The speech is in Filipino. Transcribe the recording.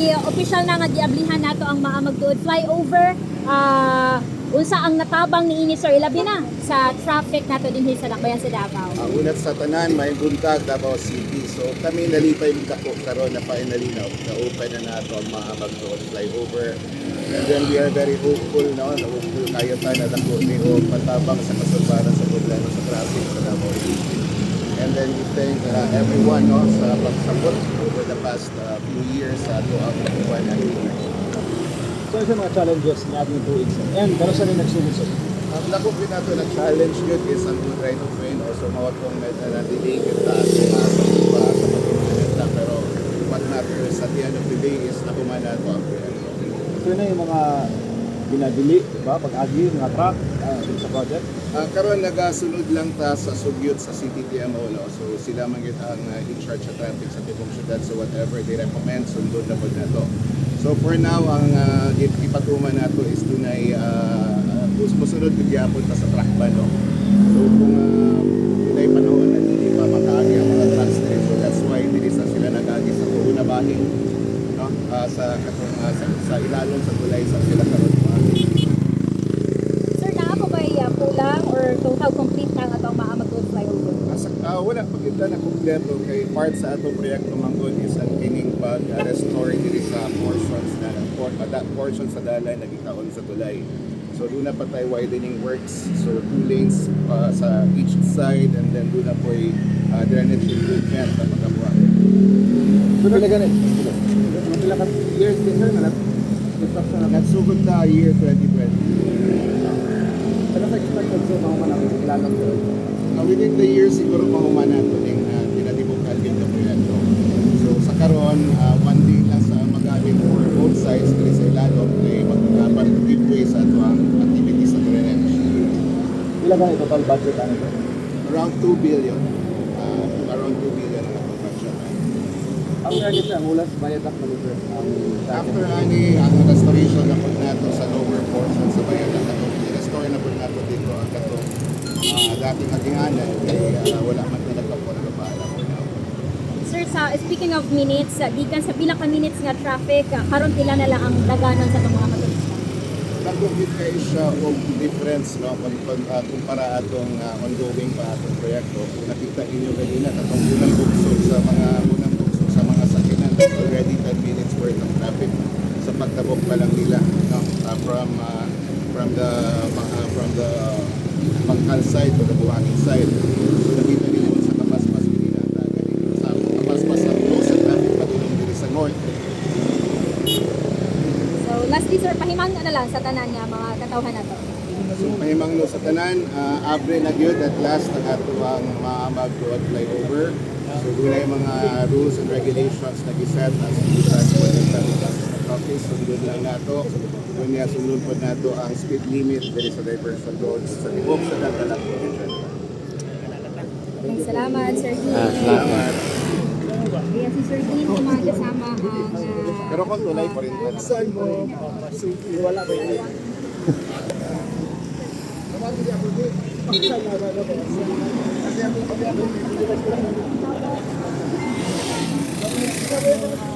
Official na nga giablihan nato ang maamagtuod flyover. Unsa ang natabang niini Sir ilabi na sa traffic nato dinhi sa Dakbayan sa Davao. Unat sa tanan may buntag Davao City. So kami nalipay dako karon na finally na open na nato ang maamagtuod flyover. And then we are very hopeful na hopeful kayo ta na dako ni o patabang sa kasulbaran sa problema sa traffic sa Davao City. And then we thank everyone sa pagsabot over the past few years sa ato ang buwan na ito. So sa mga challenges ni ating tuig and pero sa rin nagsulusod. Ang lako po nato na challenge yun is ang good right of way. Also mawatong na-delay kita sa pagkukulit pero what matters at the end of the day is nakuman na ito ang proyekto. So na yung mga binadili, diba? Pag-agi, mga truck sa project. Karon nagasunod lang ta sa sugyot sa CTTMO no. So sila man gyud ang in charge sa traffic sa tibok syudad, so whatever they recommend sundon na pod nato. So for now ang ipatuman nato is tunay musunod gud gyapon ta sa track ban no. So kung tunay panahon na dili pa makaagi ang mga trucks diri, so that's why dili sa sila nagagi sa una bahin no sa katong sa ilalom sa tulay sa sila karon. Kulang or total complete na atong maamagtuod flyover? Wala pagkita na kompleto kay part sa atong proyekto manggod is ang kining pag-restore diri sa portions na portion sa dalay nagikaon sa tulay. So doon na patay widening works, so 2 lanes sa each side and then doon na po drainage improvement na magawa. So talaga na sila ka years din na Nagsugod na year 2020. Ano sa expected sa mga manang ilalong doon? Within the year siguro mahuman nato ning tinatibok din na proyekto. So sa karon one day lang sa magaling for both sides diri sa ilalom kay mag-giveaway sa ato ang activities sa drainage. Ilan ba yung total budget ano ito? Around 2 billion. Around 2 billion ang atong budget. Ang target sa ulas bayadak na lugar. After ang restoration na po nato sa lower portion sa bayadak na restore na po nato dito ang katong dating aginganan kaya wala man talaga po nagpapaala po na. Sir, speaking of minutes, gikan sa pila ka minutes nga traffic, karon pila na lang ang daganon sa itong mga motorista? Nag-compute kayo siya og difference no kumpara atong ongoing pa atong proyekto. Kung nakita inyo kanina katong unang bugso sa mga sakyanan, already 10 minutes worth of traffic sa pagtabok pa lang nila no from the Bangkal side to the Buhangin side. So nakita nila sa kapaspas nila sa kapaspas sa close traffic padulong diri sa north. So lastly sir, pahimang na lang sa tanan nga mga katawhan nato. So mahimangno sa tanan, abre na gyud at last ang ato ang maamagtuod flyover. So dunay mga rules and regulations na giset as transport and traffic office. Sundon lang nato. Kunya sunod po nato ang speed limit diri sa diversion roads sa tibok sa Dagdalag Region. Salamat Sir Dean. Salamat. Kaya si Sir Dean mga kasama ang Pero kung tulay pa rin saan mo Wala ba yun? Kasi ako